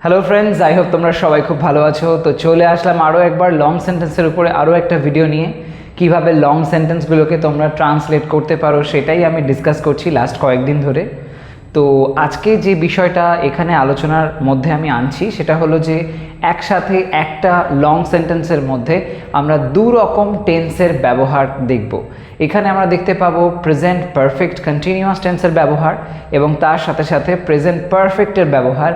Hello friends, I hope তোমরা সবাই খুব ভালো আছো। তো চলে আসলাম আরও একবার লং সেন্টেন্সের উপরে আরও একটা ভিডিও নিয়ে। কিভাবে লং সেন্টেন্সগুলোকে তোমরা ট্রান্সলেট করতে পারো সেটাই আমি ডিসকাস করছি লাস্ট কয়েকদিন ধরে। তো আজকে যে বিষয়টা এখানে আলোচনার মধ্যে আমি আনছি সেটা হলো যে একসাথে একটা লং সেন্টেন্সের মধ্যে আমরা দু রকম টেন্সের ব্যবহার দেখব। এখানে আমরা দেখতে পাবো প্রেজেন্ট পারফেক্ট কন্টিনিউয়াস টেন্সের ব্যবহার এবং তার সাথে সাথে প্রেজেন্ট পারফেক্টের ব্যবহার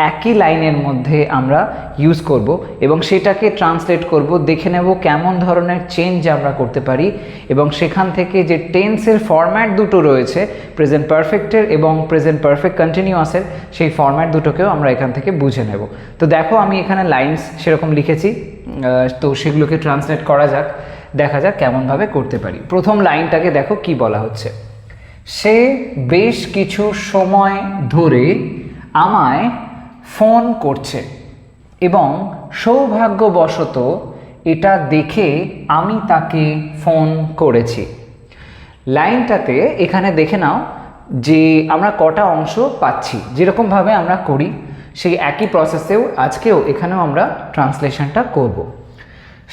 একই লাইনের মধ্যে আমরা ইউজ করব এবং সেটাকে ট্রান্সলেট করব। দেখে নেব কেমন ধরনের চেঞ্জ আমরা করতে পারি এবং সেখান থেকে যে টেন্সের ফরম্যাট দুটো রয়েছে প্রেজেন্ট পারফেক্টের এবং প্রেজেন্ট পারফেক্ট কন্টিনিউয়াসের, সেই ফরম্যাট দুটোকেও আমরা এখান থেকে বুঝে নেব। তো দেখো আমি এখানে লাইনস সেরকম লিখেছি, তো সেগুলোকে ট্রান্সলেট করা যাক, দেখা যাক কেমনভাবে করতে পারি। প্রথম লাইনটাকে দেখো কি বলা হচ্ছে, সে বেশ কিছু সময় ধরে আমায় ফোন করছে এবং সৌভাগ্যবশত এটা দেখে আমি তাকে ফোন করেছি। লাইনটাতে এখানে দেখে নাও যে আমরা কটা অংশ পাচ্ছি, যেরকমভাবে আমরা করি সেই একই প্রসেসেও আজকেও এখানেও আমরা ট্রান্সলেশনটা করব।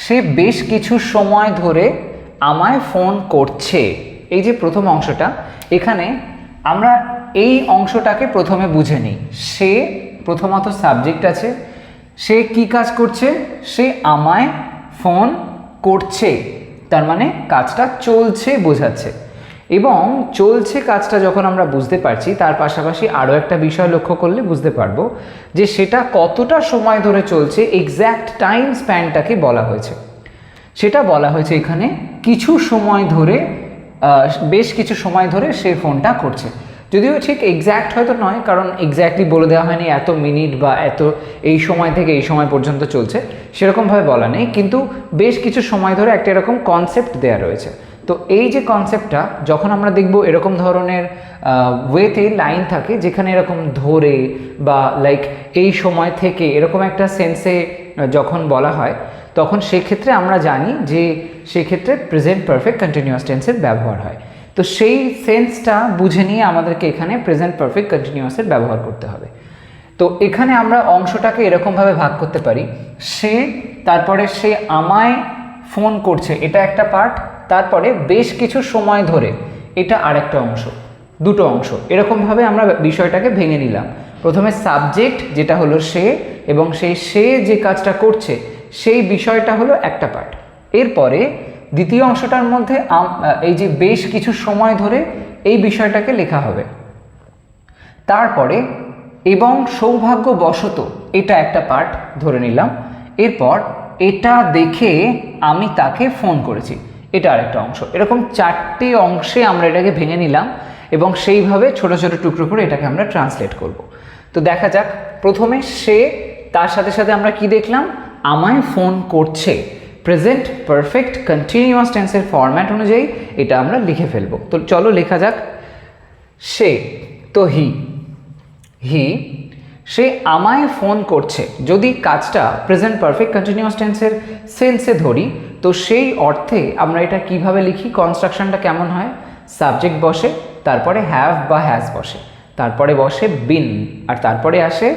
সে বেশ কিছু সময় ধরে আমায় ফোন করছে, এই যে প্রথম অংশটা, এখানে আমরা এই অংশটাকে প্রথমে বুঝে নিই। সে প্রথমত সাবজেক্ট আছে, সে কি কাজ করছে, সে আমায় ফোন করছে, তার মানে কাজটা চলছে বোঝাচ্ছে। এবং চলছে কাজটা যখন আমরা বুঝতে পারছি, তার পাশাপাশি আরও একটা বিষয় লক্ষ্য করলে বুঝতে পারবো যে সেটা কতটা সময় ধরে চলছে, এক্স্যাক্ট টাইম স্প্যানটাকে বলা হয়েছে। সেটা বলা হয়েছে এখানে কিছু সময় ধরে, বেশ কিছু সময় ধরে সে ফোনটা করছে। যদিও ঠিক এক্স্যাক্ট হয়তো নয়, কারণ এক্স্যাক্টলি বলে দেওয়া হয়নি এত মিনিট বা এত এই সময় থেকে এই সময় পর্যন্ত চলছে, সেরকমভাবে বলা নেই, কিন্তু বেশ কিছু সময় ধরে একটা এরকম কনসেপ্ট দেওয়া রয়েছে। তো এই যে কনসেপ্টটা যখন আমরা দেখব এরকম ধরনের ওয়েতে লাইন থাকে যেখানে এরকম ধরে বা লাইক এই সময় থেকে এরকম একটা সেন্সে যখন বলা হয়, তখন সেক্ষেত্রে আমরা জানি যে সেক্ষেত্রে প্রেজেন্ট পারফেক্ট কন্টিনিউয়াস টেন্সের ব্যবহার হয়। তো সেই সেন্সটা বুঝে নিয়ে আমাদেরকে এখানে প্রেজেন্ট পারফেক্ট কন্টিনিউয়াসের ব্যবহার করতে হবে। তো এখানে আমরা অংশটাকে এরকমভাবে ভাগ করতে পারি, সে, তারপরে সে আমায় ফোন করছে, এটা একটা পার্ট, তারপরে বেশ কিছু সময় ধরে এটা আরেকটা অংশ, দুটো অংশ। এরকমভাবে আমরা বিষয়টাকে ভেঙে নিলাম। প্রথমে সাবজেক্ট যেটা হলো সে, এবং সে যে কাজটা করছে সেই বিষয়টা হলো একটা পার্ট। এরপরে দ্বিতীয় অংশটার মধ্যে এই যে বেশ কিছু সময় ধরে এই বিষয়টাকে লেখা হবে। তারপরে এবং সৌভাগ্যবশত এটা একটা পার্ট ধরে নিলাম। এরপর এটা দেখে আমি তাকে ফোন করেছি, এটা আরেকটা অংশ। এরকম চারটে অংশে আমরা এটাকে ভেঙে নিলাম এবং সেইভাবে ছোট ছোট টুকরো করে এটাকে আমরা ট্রান্সলেট করব। তো দেখা যাক, প্রথমে সে, তার সাথে সাথে আমরা কি দেখলাম, আমায় ফোন করছে। প্রেজেন্ট পারফেক্ট কন্টিনিউয়াস টেন্সের ফরম্যাট অনুযায়ী এটা আমরা লিখে ফেলবো। তো চলো লেখা যাক। সে, তো সে আমায় ফোন করছে। যদি কাজটা প্রেজেন্ট পারফেক্ট কন্টিনিউয়াস টেন্সের সেন্সে ধরি, তো সেই অর্থে আমরা এটা কিভাবে লিখি, কনস্ট্রাকশনটা কেমন হয়, সাবজেক্ট বসে, তারপরে হ্যাভ বা হ্যাজ বসে, তারপরে বসে বিন, আর তারপরে আসে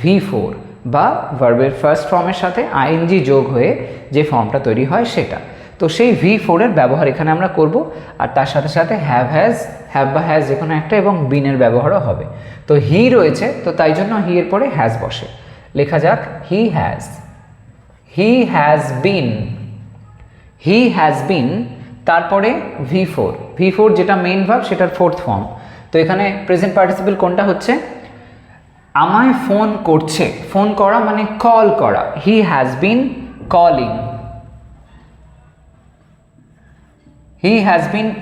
V4 বা ভার্বের ফার্স্ট ফর্মের সাথে আইএনজি যোগ হয়ে যে ফর্মটা তৈরি হয় সেটা। তো সেই V4 এর ব্যবহার এখানে আমরা করব, আর তার সাথে সাথে হ্যাভ বা হ্যাজ যে কোনো একটা, এবং বিনের ব্যবহারও হবে। তো হি রয়েছে, তো তাই জন্য হি এর পরে হ্যাজ বসে। লেখা যাক হি হ্যাজ বিন, তারপরে V4 যেটা মেইন ভার্ব সেটার ফোর্থ ফর্ম। তো এখানে প্রেজেন্ট পার্টিসিপল কোনটা হচ্ছে, আমায় ফোন করছে, ফোন করা মানে কল করা, he has been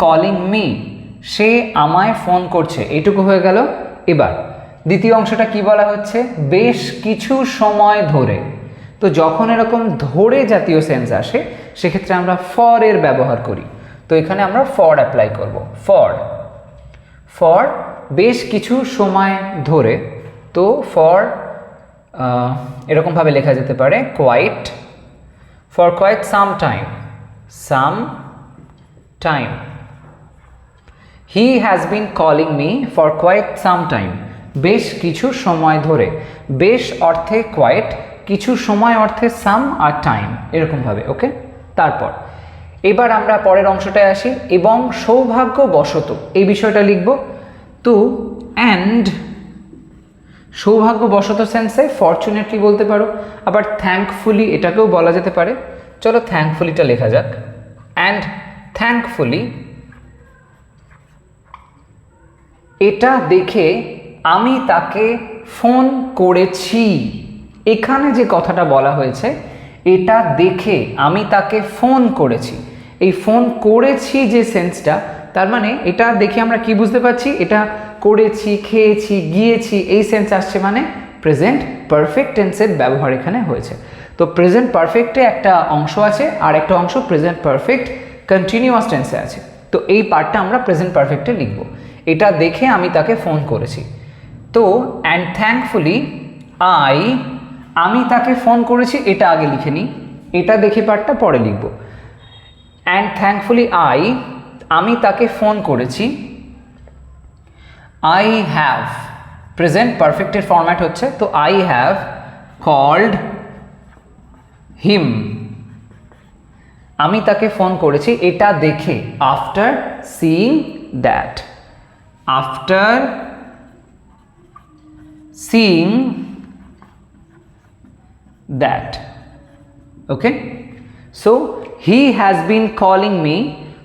calling me, সে আমায় ফোন করছে, এইটুকু হয়ে গেল। এবার দ্বিতীয় অংশটা কি বলা হচ্ছে, বেশ কিছু সময় ধরে। তো যখন এরকম ধরে জাতীয় সেন্স আসে সেক্ষেত্রে আমরা ফর এর ব্যবহার করি। তো এখানে আমরা ফর অ্যাপ্লাই করব। ফর বেশ কিছু সময় ধরে। তো ফর এরকমভাবে লেখা যেতে পারে for quite some time. He has been calling me for quite some time, বেশ কিছু সময় ধরে। বেশ অর্থে কোয়াইট, কিছু সময় অর্থে সাম আর টাইম, এরকমভাবে। ওকে, তারপর এবার আমরা পরের অংশটায় আসি। এবং সৌভাগ্যবশত এই বিষয়টা লিখব। তো অ্যান্ড সৌভাগ্যবশত সেন্সে ফরচুনেটলি বলতে পারো, আবার থ্যাঙ্কফুলি এটাকেও বলা যেতে পারে। চলো থ্যাঙ্কফুলিটা লেখা যাক। অ্যান্ড থ্যাঙ্কফুলি এটা দেখে আমি তাকে ফোন করেছি। এখানে যে কথাটা বলা হয়েছে, এটা দেখে আমি তাকে ফোন করেছি, এই ফোন করেছি যে সেন্সটা, তার মানে এটা দেখে আমরা কি বুঝতে পারছি, এটা করেছি, খেয়েছি, গিয়েছি, এই সেন্স আসছে, মানে প্রেজেন্ট পারফেক্ট টেন্সের ব্যবহার এখানে হয়েছে। তো প্রেজেন্ট পারফেক্টে একটা অংশ আছে আর একটা অংশ প্রেজেন্ট পারফেক্ট কন্টিনিউয়াস টেন্সে আছে। তো এই পার্টটা আমরা প্রেজেন্ট পারফেক্টে লিখব। এটা দেখে আমি তাকে ফোন করেছি। তো অ্যান্ড থ্যাঙ্কফুলি আমি তাকে ফোন করেছি, এটা আগে লিখে নিই, এটা দেখে পার্টটা পরে লিখব। অ্যান্ড থ্যাঙ্কফুলি আমি তাকে ফোন করেছি। আই হ্যাভ প্রেজেন্ট পারফেক্টের ফরম্যাট হচ্ছে, তো আই হ্যাভ কল্ড হিম, আমি তাকে ফোন করেছি এটা দেখে, after seeing that, after seeing that. Okay, so he has been calling me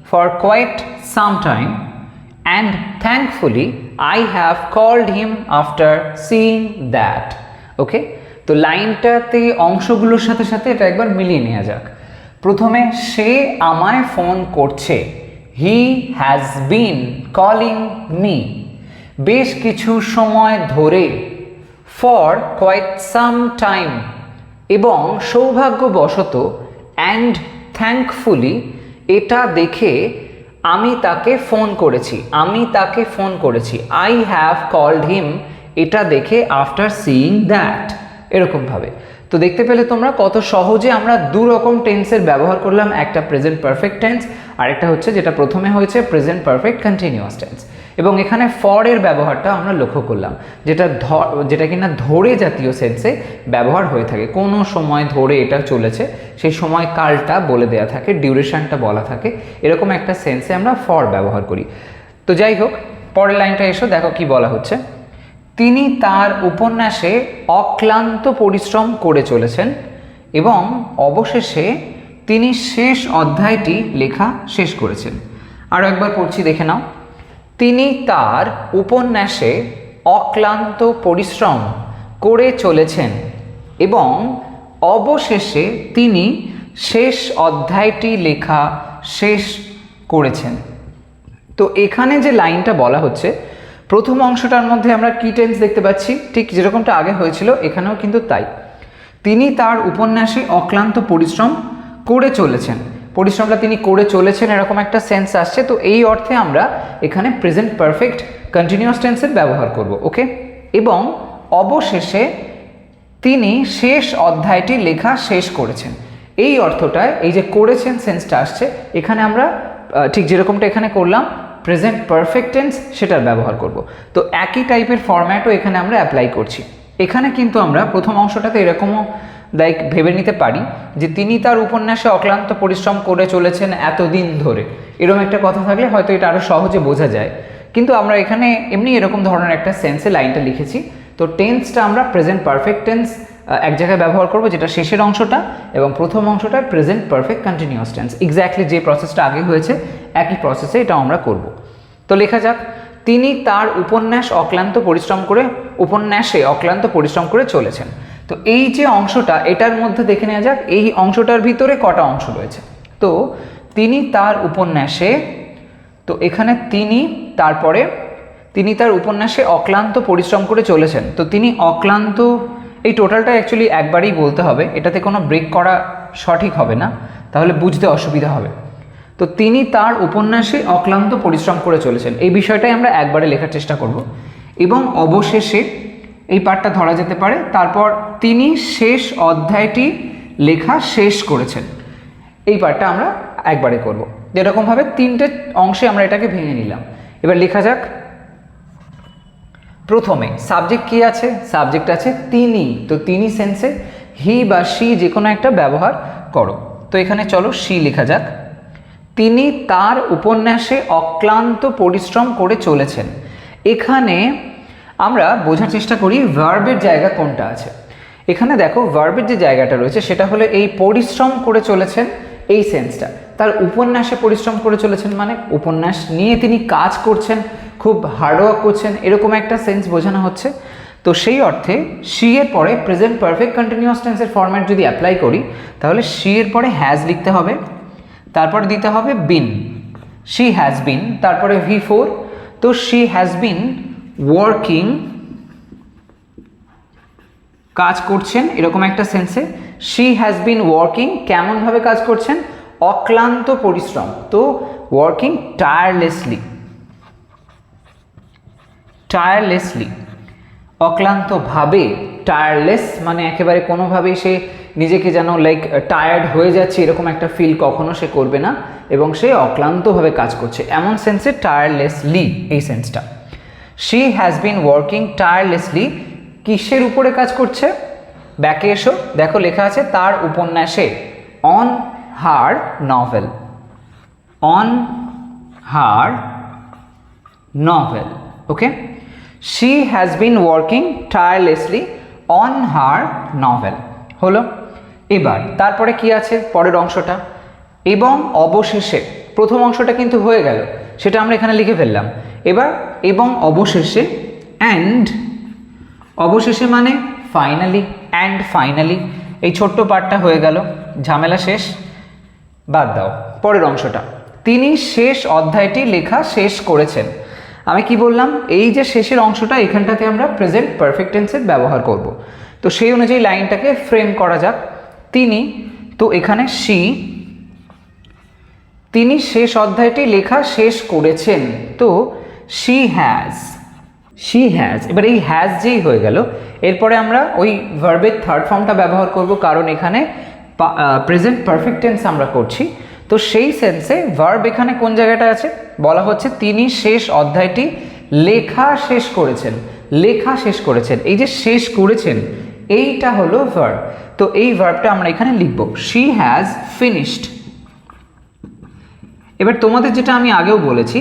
for quite some time and thankfully I have called him after seeing that. ওকে, তো লাইনটাতে অংশগুলোর সাথে সাথে এটা একবার মিলিয়ে নেওয়া যাক। প্রথমে সে আমায় ফোন করছে, হি হ্যাজ বিন কলিং মি, বেশ কিছু সময় ধরে, ফর কোয়াইট সাম টাইম, এবং সৌভাগ্যবশত, অ্যান্ড থ্যাঙ্কফুলি এটা দেখে আমি তাকে ফোন করেছি, আমি তাকে ফোন করেছি, আই হ্যাভ কল্ড হিম এটা দেখে, আফটার সিইং দ্যাট, এরকমভাবে। তো দেখতে পেলে তোমরা কত সহজে আমরা দু রকম টেন্সের ব্যবহার করলাম, একটা প্রেজেন্ট পারফেক্ট টেন্স আর একটা হচ্ছে যেটা প্রথমে হয়েছে প্রেজেন্ট পারফেক্ট কন্টিনিউয়াস টেন্স। এবং এখানে ফর এর ব্যবহারটা আমরা লক্ষ্য করলাম, যেটা কিনা ধরে জাতীয় সেন্সে ব্যবহার হয়ে থাকে, কোনো সময় ধরে এটা চলেছে, সেই সময় কালটা বলে দেয়া থাকে, ডিউরেশনটা বলা থাকে, এরকম একটা সেন্সে আমরা ফর ব্যবহার করি। তো যাই হোক, পরের লাইনটা এসো, দেখো কি বলা হচ্ছে। তিনি তার উপন্যাসে অক্লান্ত পরিশ্রম করে চলেছেন এবং অবশেষে তিনি শেষ অধ্যায়টি লেখা শেষ করেছেন। আরও একবার পড়ছি, দেখে নাও। তিনি তার উপন্যাসে অক্লান্ত পরিশ্রম করে চলেছেন এবং অবশেষে তিনি শেষ অধ্যায়টি লেখা শেষ করেছেন। তো এখানে যে লাইনটা বলা হচ্ছে, প্রথম অংশটার মধ্যে আমরা কি টেন্স দেখতে পাচ্ছি, ঠিক যেরকমটা আগে হয়েছিল এখানেও কিন্তু তাই। তিনি তার উপন্যাসে অক্লান্ত পরিশ্রম করে চলেছেন, পরিশ্রমটা তিনি করে চলেছেন এরকম একটা সেন্স আসছে। তো এই অর্থে আমরা এখানে প্রেজেন্ট পারফেক্ট কন্টিনিউয়াস টেন্সের ব্যবহার করব। ওকে, এবং অবশেষে তিনি শেষ অধ্যায়টি লেখা শেষ করেছেন, এই অর্থটায় এই যে করেছেন সেন্সটা আসছে, এখানে আমরা ঠিক যেরকমটা এখানে করলাম প্রেজেন্ট পারফেক্ট টেন্স সেটার ব্যবহার করব। তো একই টাইপের ফরম্যাটও এখানে আমরা অ্যাপ্লাই করছি। এখানে কিন্তু আমরা প্রথম অংশটাতে এরকমও ভেবে নিতে পারি যে তিনি তার উপন্যাসে অক্লান্ত পরিশ্রম করে চলেছেন এতদিন ধরে, এরকম একটা কথা থাকলে হয়তো এটা আরও সহজে বোঝা যায়। কিন্তু আমরা এখানে এমনি এরকম ধরনের একটা সেন্সে লাইনটা লিখেছি। তো টেন্সটা আমরা প্রেজেন্ট পারফেক্ট টেন্স এক জায়গায় ব্যবহার করব, যেটা শেষের অংশটা, এবং প্রথম অংশটা present perfect continuous tense, exactly যে প্রসেসটা আগে হয়েছে একই প্রসেসে এটা আমরা করব। তো লেখা যাক, তিনি তার উপন্যাসে অক্লান্ত পরিশ্রম করে চলেছেন। তো এই যে অংশটা, এটার মধ্যে দেখে নেওয়া যাক এই অংশটার ভিতরে কটা অংশ রয়েছে। তো তিনি তার উপন্যাসে, তো এখানে তিনি, তারপরে তিনি তার উপন্যাসে অক্লান্ত পরিশ্রম করে চলেছেন। তো তিনি অক্লান্ত, এই টোটালটা অ্যাকচুয়ালি একবারেই বলতে হবে, এটাতে কোনো ব্রেক করা সঠিক হবে না, তাহলে বুঝতে অসুবিধা হবে। তো তিনি তার উপন্যাসে অক্লান্ত পরিশ্রম করে চলেছেন, এই বিষয়টাই আমরা একবারে লেখার চেষ্টা করব। এবং অবশেষে এই পার্টটা ধরা যেতে পারে, তারপর তিনি শেষ অধ্যায়টি লেখা শেষ করেছেন, এই পার্টটা আমরা একবারে করব। যেরকমভাবে তিনটে অংশে আমরা এটাকে ভেঙে নিলাম। এবার লেখা যাক, প্রথমে সাবজেক্ট কি আছে, সাবজেক্ট আছে তিনি, তো তিনি সেন্সে হি বা শি যে কোনো একটা ব্যবহার করো। তো এখানে চলো শি লেখা যাক। তিনি তার উপন্যাসে অক্লান্ত পরিশ্রম করে চলেছেন। এখানে আমরা বোঝার চেষ্টা করি ভার্বের জায়গা কোনটা আছে। এখানে দেখো ভার্বের যে জায়গাটা রয়েছে সেটা হলো এই পরিশ্রম করে চলেছেন এই সেন্সটা। তার উপন্যাসে পরিশ্রম করে চলেছেন মানে উপন্যাস নিয়ে তিনি কাজ করছেন, খুব হার্ডওয়ার্ক করছেন, এরকম একটা সেন্স বোঝানো হচ্ছে। তো সেই অর্থে শি এর পরে প্রেজেন্ট পারফেক্ট কন্টিনিউয়াস টেন্সের ফরম্যাট যদি অ্যাপ্লাই করি তাহলে শি এর পরে হ্যাজ লিখতে হবে, তারপর দিতে হবে বিন, শি হ্যাজ বিন, তারপরে V4। তো শি হ্যাজ বিন ওয়ার্কিং, কাজ করছেন এরকম একটা সেন্সে। শি হ্যাজ বিন ওয়ার্কিং, কেমনভাবে কাজ করছেন, অক্লান্ত পরিশ্রম, তো ওয়ার্কিং টায়ারলেসলি, টায়ারলেসলি, অক্লান্তভাবে, টায়ারলেস মানে একেবারে কোনোভাবেই সে নিজেকে যেন লাইক টায়ার্ড হয়ে যাচ্ছে এরকম একটা ফিল কখনো সে করবে না, এবং সে অক্লান্তভাবে কাজ করছে এমন সেন্সে টায়ারলেসলি এই সেন্সটা। She has been working tirelessly, কিসের উপরে কাজ করছে, ব্যাকে এসো, দেখো লেখা আছে তার উপন্যাসে, on her novel, on her novel, okay. She has been working tirelessly on her novel হলো। এবার তারপরে কি আছে পরের অংশটা, এবং অবশেষে, প্রথম অংশটা কিন্তু হয়ে গেল সেটা আমরা এখানে লিখে ফেললাম। এবার এবং অবশেষে, অ্যান্ড, অবশেষে মানে ফাইনালি, অ্যান্ড ফাইনালি, এই ছোট্ট পার্টটা হয়ে গেল, ঝামেলা শেষ, বাদ দাও। পরের অংশটা, তিনি শেষ অধ্যায়টি লেখা শেষ করেছেন। আমি কি বললাম, এই যে শেষের অংশটা এখানটাতে আমরা প্রেজেন্ট পারফেক্ট টেন্সের ব্যবহার করব। তো সেই অনুযায়ী লাইনটাকে ফ্রেম করা যাক। তিনি, তো এখানে শি, তিনি শেষ অধ্যায়টি লেখা শেষ করেছেন, তো শি হ্যাজ, শি হ্যাজ। এবার এই হ্যাজ যেই হয়ে গেল এরপরে আমরা ওই ভার্বের থার্ড ফর্মটা ব্যবহার করব, কারণ এখানে প্রেজেন্ট পারফেক্ট টেন্স আমরা করছি। তো সেই সেন্সে ভার্ব এখানে কোন জায়গাটা আছে, বলা হচ্ছে তিনি শেষ অধ্যায়টি লেখা শেষ করেছেন, লেখা শেষ করেছেন, এই যে শেষ করেছেন এইটা হলো ভার্ব। তো এই ভার্বটা আমরা এখানে লিখব, শি হ্যাজ ফিনিশড। এবার তোমাদের যেটা আমি আগেও বলেছি,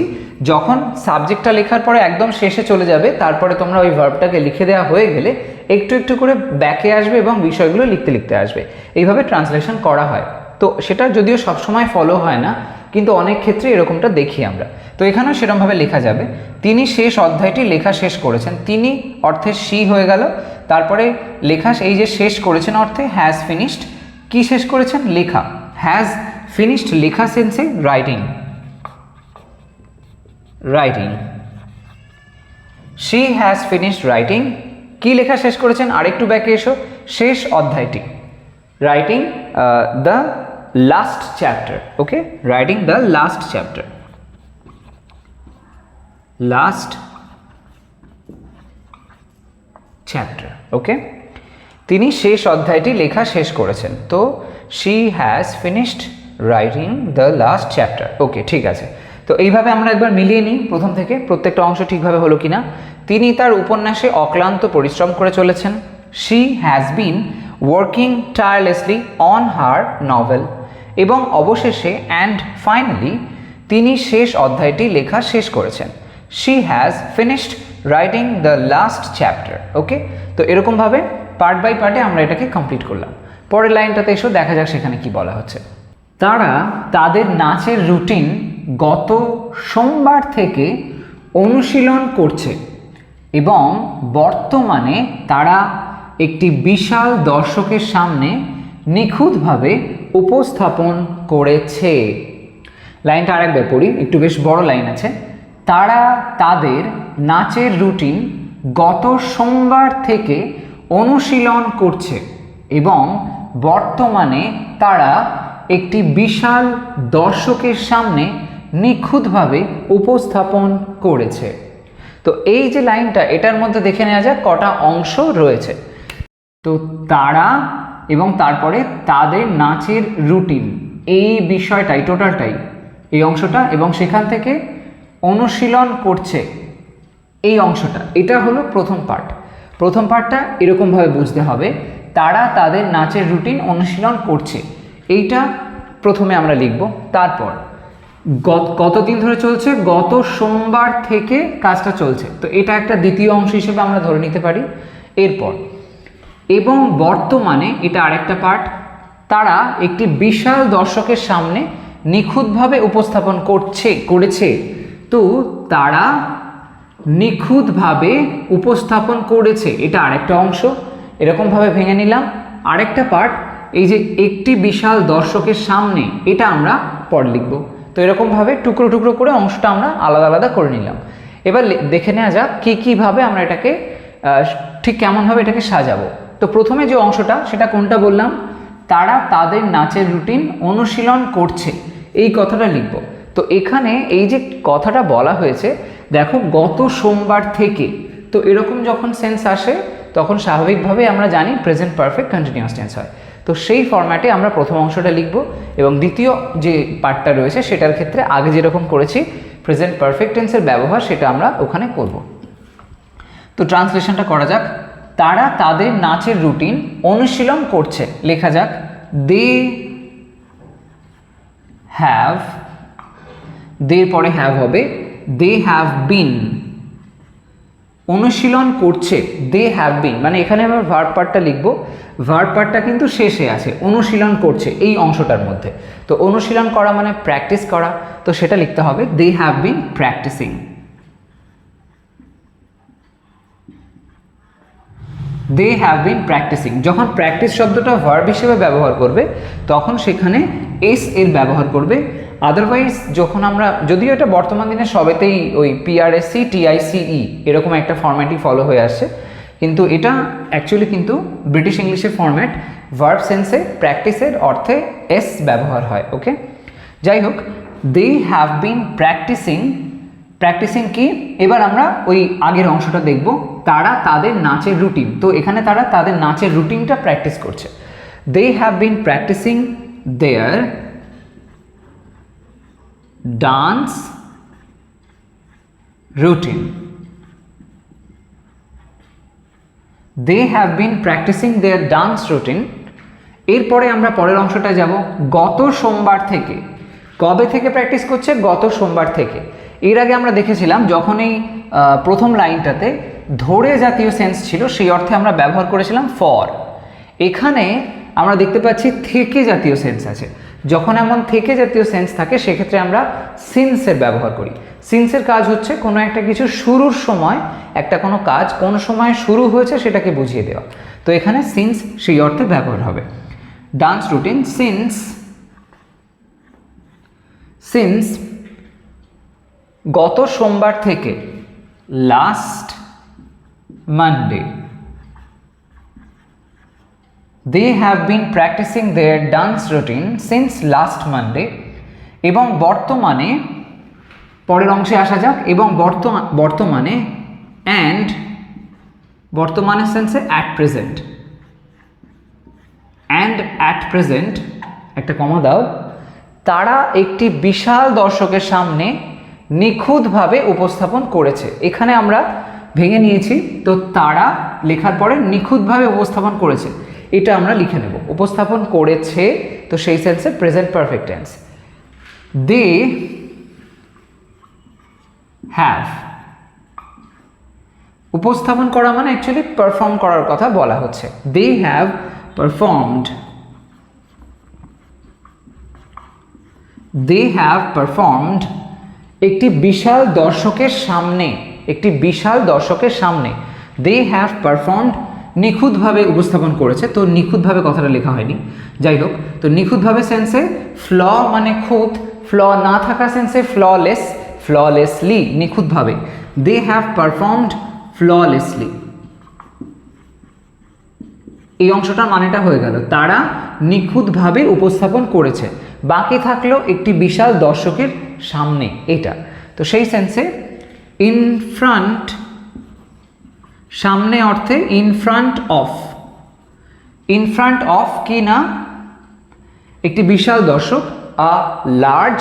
যখন সাবজেক্টটা লেখার পরে একদম শেষে চলে যাবে তারপরে তোমরা ওই ভার্বটাকে লিখে দেওয়া হয়ে গেলে একটু একটু করে ব্যাকে আসবে এবং বিষয়গুলো লিখতে লিখতে আসবে, এইভাবে ট্রান্সলেশন করা হয়। তো সেটা যদিও সবসময় ফলো হয় না, কিন্তু অনেক ক্ষেত্রে এরকমটা দেখি আমরা। তো এখানেও সেরকমভাবে লেখা যাবে, তিনি শেষ অধ্যায়টি লেখা শেষ করেছেন, তিনি অর্থে শি হয়ে গেল, তারপরে লেখা, এই যে শেষ করেছেন অর্থে হ্যাজ ফিনিশড, কি শেষ করেছেন, লেখা, হ্যাজ ফিনিশড লেখা সেন্সে writing, writing, she has finished writing, কি লেখা শেষ করেছেন, আরেকটু ব্যাকে এসো, শেষ অধ্যায়টি, writing the last chapter, okay, writing the last chapter, last chapter, okay. তিনি শেষ অধ্যায়টি লেখা শেষ করেছেন, তো she has finished writing the last chapter, okay, ঠিক আছে। তো এইভাবে আমরা একবার মিলিয়ে নিই প্রথম থেকে প্রত্যেকটা অংশ ঠিকভাবে হলো কিনা। তিনি তার উপন্যাসে অক্লান্ত পরিশ্রম করে চলেছেন, she has been working tirelessly on her novel, এবং অবশেষে অ্যান্ড ফাইনালি তিনি শেষ অধ্যায়টি লেখা শেষ করেছেন, she has finished writing the last chapter, okay. তো এরকমভাবে পার্ট বাই পার্টে আমরা এটাকে কমপ্লিট করলাম। পরের লাইনটাতে এসো, দেখা যাক সেখানে কি বলা হচ্ছে। তারা তাদের নাচের রুটিন গত সোমবার থেকে অনুশীলন করছে এবং বর্তমানে তারা একটি বিশাল দর্শকের সামনে নিখুঁতভাবে উপস্থাপন করেছে। লাইনটা আরেকবার পড়ি, একটু বেশ বড় লাইন আছে। তারা তাদের নাচের রুটিন গত সোমবার থেকে অনুশীলন করছে এবং বর্তমানে তারা একটি বিশাল দর্শকের সামনে নিখুঁতভাবে উপস্থাপন করেছে। তো এই যে লাইনটা, এটার মধ্যে দেখে নেওয়া যাক কটা অংশ রয়েছে। তো তারা এবং তারপরে তাদের নাচের রুটিন, এই বিষয়টাই টোটালটাই এই অংশটা, এবং সেখান থেকে অনুশীলন করছে এই অংশটা, এটা হলো প্রথম পার্ট। প্রথম পার্টটা এরকমভাবে বুঝতে হবে, তারা তাদের নাচের রুটিন অনুশীলন করছে, এইটা প্রথমে আমরা লিখব। তারপর কতদিন ধরে চলছে, গত সোমবার থেকে কাজটা চলছে, তো এটা একটা দ্বিতীয় অংশ হিসেবে আমরা ধরে নিতে পারি। এরপর এবং বর্তমানে, এটা আরেকটা পার্ট, তারা একটি বিশাল দর্শকের সামনে নিখুঁতভাবে উপস্থাপন করেছে, তো তারা নিখুঁতভাবে উপস্থাপন করেছে, এটা আরেকটা অংশ, এরকমভাবে ভেঙে নিলাম। আরেকটা পার্ট, এই যে একটি বিশাল দর্শকের সামনে, এটা আমরা পর লিখব। তো এরকমভাবে টুকরো টুকরো করে অংশটা আমরা আলাদা আলাদা করে নিলাম। এবার দেখে নেওয়া যাক কীভাবে আমরা এটাকে ঠিক কেমনভাবে এটাকে সাজাবো। তো প্রথমে যে অংশটা, সেটা কোনটা বললাম, তারা তাদের নাচের রুটিন অনুশীলন করছে, এই কথাটা লিখব। তো এখানে এই যে কথাটা বলা হয়েছে, দেখো গত সোমবার থেকে, তো এরকম যখন সেন্স আসে তখন স্বাভাবিকভাবে আমরা জানি প্রেজেন্ট পারফেক্ট কন্টিনিউয়াস টেন্স হয়। তো সেই ফরম্যাটে আমরা প্রথম অংশটা লিখব, এবং দ্বিতীয় যে পার্টটা রয়েছে সেটার ক্ষেত্রে আগে যেরকম করেছি প্রেজেন্ট পারফেক্ট টেন্সের ব্যবহার, সেটা আমরা ওখানে করব। তো ট্রান্সলেশনটা করা যাক। তারা তাদের নাচের রুটিন অনুশীলন করছে, লেখা যাক দে হ্যাভ, দে পরে হ্যাভ হবে, দে হ্যাভ বিন, অনুশীলন করছে, দে হ্যাভ বিন, মানে এখানে আমরা ভার্ব পার্টটা লিখব, ভার্ব পার্টটা কিন্তু শেষে আছে, অনুশীলন করছে এই অংশটার মধ্যে। তো অনুশীলন করা মানে প্র্যাকটিস করা, তো সেটা লিখতে হবে they have been practising. They have been practising, যখন প্র্যাকটিস শব্দটা ভার্ব হিসেবে ব্যবহার করবে তখন সেখানে এস এর ব্যবহার করবে। আদারওয়াইজ যখন আমরা, যদিও এটা বর্তমান দিনে সবেতেই ওই পিআরএসসি টিআইসিই এরকম একটা ফরম্যাটই ফলো হয়ে আসছে, কিন্তু এটা অ্যাকচুয়ালি কিন্তু ব্রিটিশ ইংলিশের ফরম্যাট, ভার্ব সেন্সে প্র্যাকটিসের অর্থে এস ব্যবহার হয়। ওকে, যাই হোক, they have been practising, practising কি, এবার আমরা ওই আগের অংশটা দেখব, তারা তাদের নাচের রুটিন, তো এখানে তারা তাদের নাচের রুটিনটা প্র্যাকটিস করছে। They have been practising their dance routine, they have been practising their dance routine. এরপরে আমরা পরের অংশটা যাব, গত সোমবার থেকে, কবে থেকে প্র্যাকটিস করছে, গত সোমবার থেকে। এর আগে আমরা দেখেছিলাম যখন এই প্রথম লাইনটাতে ধরে জাতীয় সেন্স ছিল, সেই অর্থে আমরা ব্যবহার করেছিলাম ফর। এখানে আমরা দেখতে পাচ্ছি থেকে জাতীয় সেন্স আছে, যখন এমন থেকে জাতীয় সেন্স থাকে সেক্ষেত্রে আমরা সিন্সের ব্যবহার করি। সিন্সের কাজ হচ্ছে কোনো একটা কিছু শুরুর সময়, একটা কোনো কাজ কোন সময় শুরু হয়েছে সেটাকে বুঝিয়ে দেওয়া। তো এখানে সিন্স সেই অর্থে ব্যবহার হবে। ডান্স রুটিন, সিন্স গত সোমবার থেকে, last Monday, they have been practicing their dance routine since last Monday। এবং বর্তমানে, পরের অংশে আসা যাক, এবং বর্তমানে and বর্তমানে সেন্সে at present, and at present একটা কমা দাও, তারা একটি বিশাল দর্শকের সামনে নিখুঁতভাবে উপস্থাপন করেছে। এখানে আমরা ভেঙে নিয়েছি, তো তারা লেখার পরে নিখুঁতভাবে উপস্থাপন করেছে, এটা আমরা লিখে নেব, উপস্থাপন করেছে, তো সেই সেন্সে present perfect tense. They have, উপস্থাপন করা মানে অ্যাকচুয়ালি পারফর্ম করার কথা বলা হচ্ছে, they have performed, they have performed একটি বিশাল দর্শকের সামনে, একটি বিশাল দর্শকের সামনে, দে হ্যাভ পারফর্মড নিখুঁতভাবে উপস্থাপন করেছে, তো নিখুঁতভাবে কথাটা লেখা হয়নি, যাই হোক। তো নিখুঁতভাবে সেন্সে ফ্ল মানে খুঁত, ফ্ল না থাকা সেন্সে ফ্ললেস, ফ্ললেসলি, নিখুঁতভাবে, দে হ্যাভ পারফর্মড ফ্ললেসলি। এই অংশটার মানেটা হয়ে গেল, তারা নিখুঁতভাবে উপস্থাপন করেছে, বাকি থাকলো একটি বিশাল দর্শকের সামনে, এটা। তো সেই সেন্সে ইন ফ্রন্ট, সামনে অর্থে in front of, in front of কি না, একটি বিশাল দর্শক, a large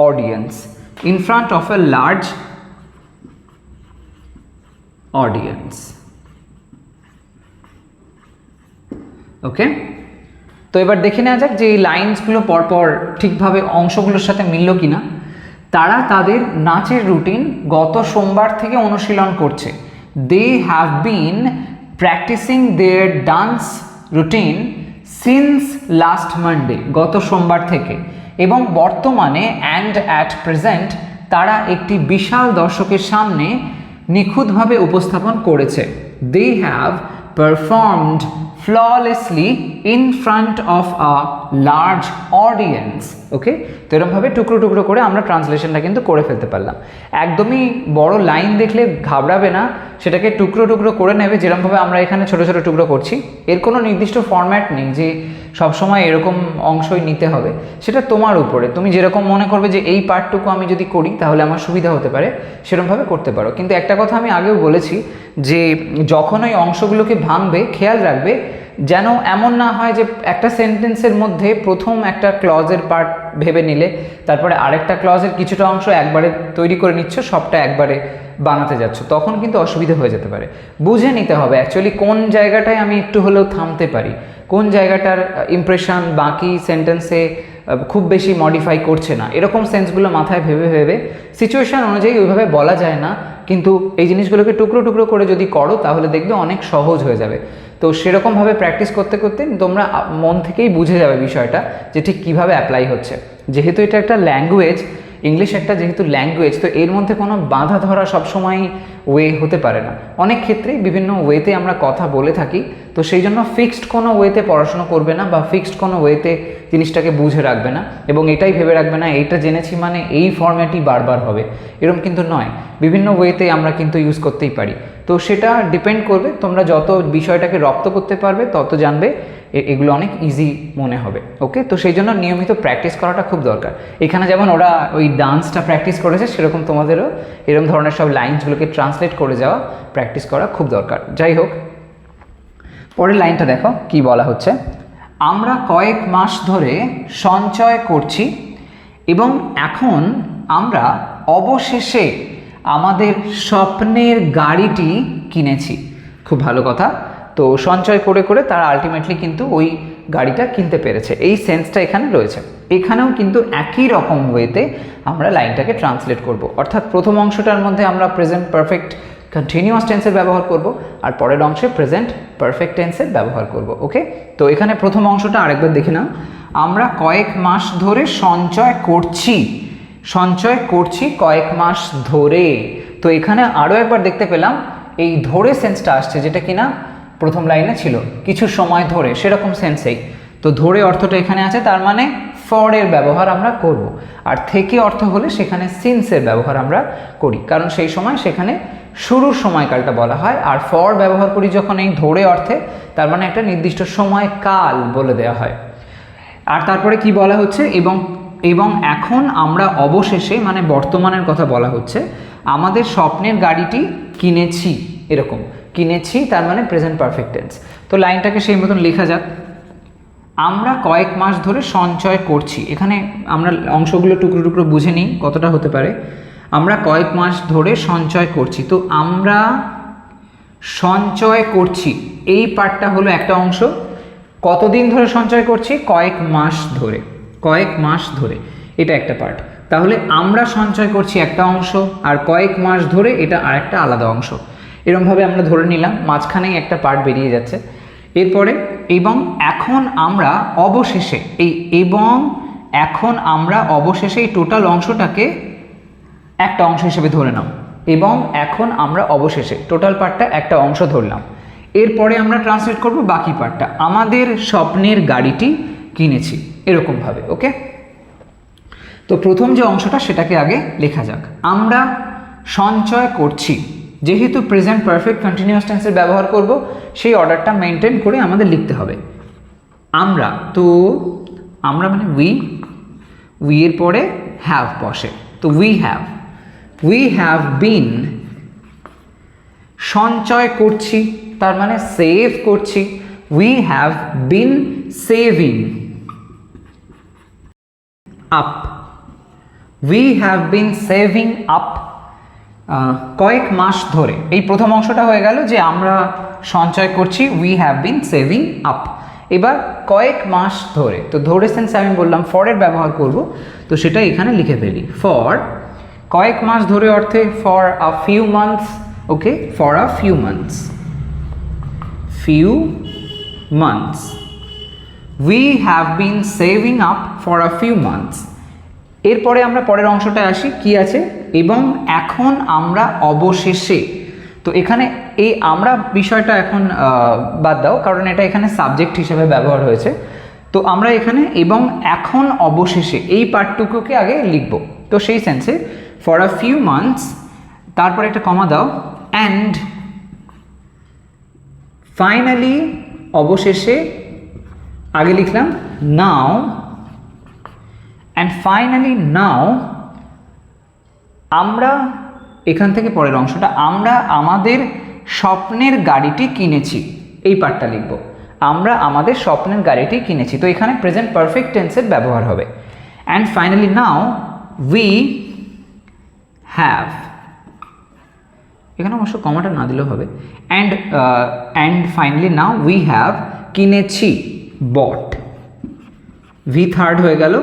audience, in front of a large audience. Okay, তো এবার দেখে নেওয়া যাক যে এই লাইন্সগুলো পরপর ঠিকভাবে অংশগুলোর সাথে মিলল কিনা। তারা তাদের নাচের রুটিন গত সোমবার থেকে অনুশীলন করছে। They have been practising their dance routine since last Monday, গত সোমবার থেকে, এবং বর্তমানে অ্যান্ড অ্যাট প্রেজেন্ট তারা একটি বিশাল দর্শকের সামনে নিখুঁতভাবে উপস্থাপন করেছে। They have performed flawlessly in front of a large audience. Okay, তো এরকমভাবে টুকরো টুকরো করে আমরা ট্রান্সলেশনটা কিন্তু করে ফেলতে পারলাম। একদমই বড় লাইন দেখলে ঘাবড়াবে না, সেটাকে টুকরো টুকরো করে নেবে, যেরকমভাবে আমরা এখানে ছোট ছোট টুকরো করছি। এর কোনো নির্দিষ্ট ফরম্যাট নেই যে সবসময় এরকম অংশই নিতে হবে, সেটা তোমার উপরে। তুমি যেরকম মনে করবে যে এই পার্টটুকু আমি যদি করি তাহলে আমার সুবিধা হতে পারে, সেরকমভাবে করতে পারো। কিন্তু একটা কথা আমি আগেও বলেছি যে যখন ওই অংশগুলোকে ভাঙবে খেয়াল রাখবে যেন এমন না হয় যে একটা সেন্টেন্সের মধ্যে প্রথম একটা ক্লজের পার্ট ভেবে নিলে তারপরে আরেকটা ক্লজের কিছুটা অংশ একবারে তৈরি করে নিচ্ছ, সবটা একবারে বানাতে যাচ্ছ, তখন কিন্তু অসুবিধা হয়ে যেতে পারে। বুঝে নিতে হবে অ্যাকচুয়ালি কোন জায়গাটায় আমি একটু হলেও থামতে পারি, কোন জায়গাটার ইমপ্রেশন বাকি সেন্টেন্সে খুব বেশি মডিফাই করছে না, এরকম সেন্সগুলো মাথায় ভেবে ভেবে সিচুয়েশান অনুযায়ী ওইভাবে বলা যায় না, কিন্তু এই জিনিসগুলোকে টুকরো টুকরো করে যদি করো তাহলে দেখবে অনেক সহজ হয়ে যাবে। তো সেরকমভাবে প্র্যাকটিস করতে করতে তোমরা মন থেকেই বুঝে যাবে বিষয়টা যে ঠিক কীভাবে অ্যাপ্লাই হচ্ছে। যেহেতু এটা একটা ল্যাঙ্গুয়েজ, ইংলিশ একটা যেহেতু ল্যাঙ্গুয়েজ, তো এর মধ্যে কোনো বাধা ধরা সবসময় ওয়ে হতে পারে না। অনেক ক্ষেত্রেই বিভিন্ন ওয়েতে আমরা কথা বলে থাকি, তো সেই জন্য ফিক্সড কোনো ওয়েতে পড়াশোনা করবে না বা ফিক্সড কোনো ওয়েতে জিনিসটাকে বুঝে রাখবে না, এবং এটাই ভেবে রাখবে না এইটা জেনেছি মানে এই ফর্ম্যাটই বারবার হবে, এরকম কিন্তু নয়। বিভিন্ন ওয়েতে আমরা কিন্তু ইউজ করতেই পারি। তো সেটা ডিপেন্ড করবে, তোমরা যত বিষয়টাকে রপ্ত করতে পারবে তত জানবে এগুলো অনেক ইজি মনে হবে। ওকে, তো সেই জন্য নিয়মিত প্র্যাকটিস করাটা খুব দরকার। এখানে যেমন ওরা ওই ডান্সটা প্র্যাকটিস করেছে, সেরকম তোমাদেরও এরকম ধরনের সব লাইনসগুলোকে ট্রান্সলেট করে যাওয়া প্র্যাকটিস করা খুব দরকার। যাই হোক, পরের লাইনটা দেখো কি বলা হচ্ছে। আমরা কয়েক মাস ধরে সঞ্চয় করছি এবং এখন আমরা অবশেষে আমাদের স্বপ্নের গাড়িটি কিনেছি। খুব ভালো কথা। তো সঞ্চয় করে করে তারা আলটিমেটলি কিন্তু ওই গাড়িটা কিনতে পেরেছে, এই সেন্সটা এখানে রয়েছে। এখানেও কিন্তু একই রকম ওয়েতে আমরা লাইনটাকে ট্রান্সলেট করব, অর্থাৎ প্রথম অংশটার মধ্যে আমরা প্রেজেন্ট পারফেক্ট কন্টিনিউয়াস টেন্সের ব্যবহার করব আর পরের অংশে প্রেজেন্ট পারফেক্ট টেন্সের ব্যবহার করব। ওকে, তো এখানে প্রথম অংশটা আরেকবার দেখে নাও। আমরা কয়েক মাস ধরে সঞ্চয় করছি, সঞ্চয় করছি কয়েক মাস ধরে। তো এখানে আরও একবার দেখতে পেলাম এই ধরে সেন্সটা আসছে, যেটা কিনা প্রথম লাইনে ছিল কিছু সময় ধরে, সেরকম সেন্সেই। তো ধরে অর্থটা এখানে আছে, তার মানে ফরের ব্যবহার আমরা করব, আর থেকে অর্থ হলে সেখানে সিন্সের ব্যবহার আমরা করি, কারণ সেই সময় সেখানে শুরুর সময়কালটা বলা হয়। আর ফর ব্যবহার করি যখন এই ধরে অর্থে, তার মানে একটা নির্দিষ্ট সময়কাল বলে দেওয়া হয়। আর তারপরে কি বলা হচ্ছে, এবং এখন আমরা অবশেষে, মানে বর্তমানের কথা বলা হচ্ছে, আমাদের স্বপ্নের গাড়িটি কিনেছি। এরকম কিনেছি তার মানে প্রেজেন্ট পারফেক্ট টেন্স। তো লাইনটাকে সেই মতন লেখা যাক। আমরা কয়েক মাস ধরে সঞ্চয় করছি, এখানে আমরা অংশগুলো টুকরো টুকরো বুঝে নিই কতটা হতে পারে। আমরা কয়েক মাস ধরে সঞ্চয় করছি, তো আমরা সঞ্চয় করছি এই পার্টটা হলো একটা অংশ। কতদিন ধরে সঞ্চয় করছি? কয়েক মাস ধরে, কয়েক মাস ধরে, এটা একটা পার্ট। তাহলে আমরা সঞ্চয় করছি একটা অংশ, আর কয়েক মাস ধরে এটা আরেকটা আলাদা অংশ। এরকমভাবে আমরা ধরে নিলাম, মাঝখানেই একটা পার্ট বেরিয়ে যাচ্ছে। এরপরে এবং এখন আমরা অবশেষে, এই এবং এখন আমরা অবশেষে, এই টোটাল অংশটাকে একটা অংশ হিসেবে ধরে নাও। এবং এখন আমরা অবশেষে টোটাল পার্টটা একটা অংশ ধরলাম। এরপরে আমরা ট্রান্সলেট করব বাকি পার্টটা, আমাদের স্বপ্নের গাড়িটি কিনেছি, এরকমভাবে। ওকে, তো প্রথম যে অংশটা সেটাকে আগে লেখা যাক। আমরা সঞ্চয় করছি, যেহেতু প্রেজেন্ট পারফেক্ট কন্টিনিউয়াস টেন্সের ব্যবহার করব, সেই অর্ডারটা মেনটেন করে আমাদের লিখতে হবে। আমরা, তো আমরা মানে উই এর পরে হ্যাভ বসে, তো উই হ্যাভ বিন, সঞ্চয় করছি তার মানে সেভ করছি, we have been saving up, we have been saving up কয়েক মাস ধরে, এই প্রথম অংশটা হয়ে গেল যে আমরা সঞ্চয় করছি, we have been saving up. এবার কয়েক মাস ধরে, তো ধরে সেন্স আমি বললাম ফরের ব্যবহার করব, তো সেটা এখানে লিখে ফেলি। ফর কয়েক মাস ধরে অর্থে for a few months, okay, for a few months, few months, we have been saving up for a few months. এরপরে আমরা পরের অংশটায় আসি, কি আছে, এবং এখন আমরা অবশেষে, তো এখানে এই আমরা বিষয়টা এখন বাদ দাও, কারণ এটা এখানে সাবজেক্ট হিসেবে ব্যবহার হয়েছে। তো আমরা এখানে এবং এখন অবশেষে এই পার্টটুকুকে আগে লিখব। তো সেই সেন্সে ফর আ ফিউ মান্থস, তারপরে একটা কমা দাও, অ্যান্ড ফাইনালি অবশেষে, আগে লিখলাম নাও, অ্যান্ড ফাইনালি নাও আমরা, এখান থেকে পরের অংশটা, আমরা আমাদের স্বপ্নের গাড়িটি কিনেছি, এই পার্টটা লিখব, আমরা আমাদের স্বপ্নের গাড়িটি কিনেছি। তো এখানে প্রেজেন্ট পারফেক্ট টেন্সের ব্যবহার হবে। And finally now we have, এখানে অবশ্য কমাটা না দিলেও হবে, and finally now we have, কিনেছি, বট, ভি থার্ড হয়ে গেল,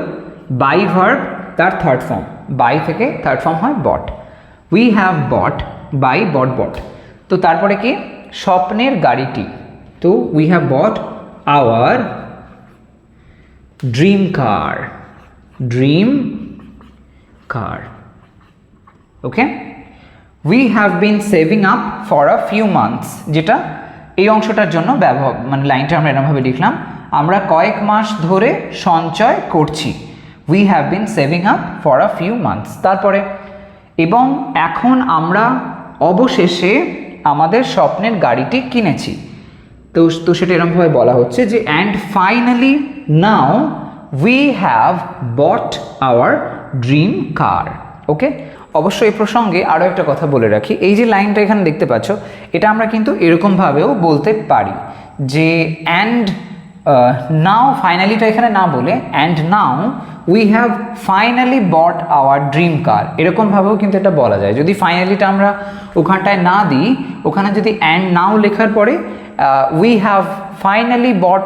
বাই ভার্ব তার থার্ড ফর্ম, বাই থেকে থার্ড ফর্ম হয় বট, উই হ্যাভ বট, বাই বট বট। তো তারপরে কি, স্বপ্নের গাড়িটি, তো we have bought our dream car, dream car, okay. We have been saving up for a few months, যেটা এই অংশটার জন্য ব্যবহার, মানে লাইনটা আমরা এরকমভাবে লিখলাম, আমরা কয়েক মাস ধরে সঞ্চয় করছি, we have been saving up for a few months. তারপরে এবং এখন আমরা অবশেষে আমাদের স্বপ্নের গাড়িটি কিনেছি, তো সেটা এরকমভাবে বলা হচ্ছে যে and finally now we have bought our dream car, okay. অবশ্য এই প্রসঙ্গে আরও একটা কথা বলে রাখি, এই যে লাইনটা এখানে দেখতে পাচ্ছ, এটা আমরা কিন্তু এরকমভাবেও বলতে পারি যে অ্যান্ড নাও, ফাইনালিটা এখানে না বলে and now we have finally bought our dream car, এরকমভাবেও কিন্তু এটা বলা যায়। যদি ফাইনালিটা আমরা ওখানটায় না দিই, ওখানে যদি অ্যান্ড নাও লেখার পরে we have finally bought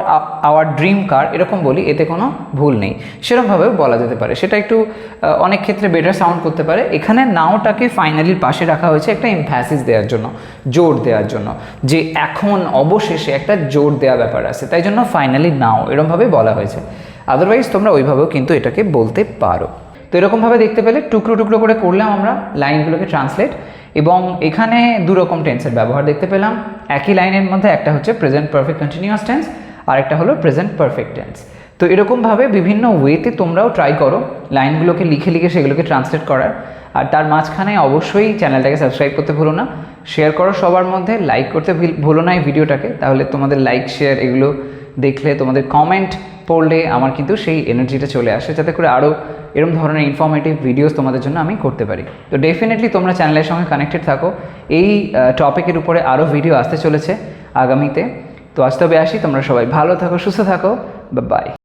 our dream car এরকম বলি, এতে কোনো ভুল নেই, সেরকমভাবেও বলা যেতে পারে। সেটা একটু অনেক ক্ষেত্রে বেটার সাউন্ড করতে পারে। এখানে নাওটাকে ফাইনালির পাশে রাখা হয়েছে একটা এমফ্যাসিস দেওয়ার জন্য, জোর দেওয়ার জন্য, যে এখন অবশেষে একটা জোর দেওয়া ব্যাপার আছে, তাই জন্য ফাইনালি নাও এরকমভাবে বলা হয়েছে। আদারওয়াইজ তোমরা ওইভাবেও কিন্তু এটাকে বলতে পারো। তো এরকমভাবে দেখতে পেলে টুকরো টুকরো করে করলাম আমরা লাইনগুলোকে ট্রান্সলেট, এবং এখানে দুরকম টেন্সের ব্যবহার দেখতে পেলাম একই লাইনের মধ্যে, একটা হচ্ছে প্রেজেন্ট পারফেক্ট কন্টিনিউয়াস টেন্স, আর একটা হলো প্রেজেন্ট পারফেক্ট টেন্স। তো এরকমভাবে বিভিন্ন ওয়েতে তোমরাও ট্রাই করো লাইনগুলোকে লিখে লিখে সেগুলোকে ট্রান্সলেট করার। আর তার মাঝখানে অবশ্যই চ্যানেলটাকে সাবস্ক্রাইব করতে ভুলো না, শেয়ার করো সবার মধ্যে, লাইক করতে ভুলো না এই ভিডিওটাকে, তাহলে তোমাদের লাইক শেয়ার এগুলো দেখলে, তোমাদের কমেন্ট পড়লে আমার কিন্তু সেই এনার্জিটা চলে আসে, যাতে করে আরও এরকম ধরনের ইনফরমেটিভ ভিডিওস তোমাদের জন্য আমি করতে পারি। তো ডেফিনেটলি তোমরা চ্যানেলের সঙ্গে কানেক্টেড থাকো, এই টপিকের উপরে আরও ভিডিও আসতে চলেছে আগামীতে। তো আজ তবে আসি, তোমরা সবাই ভালো থাকো, সুস্থ থাকো, বাই।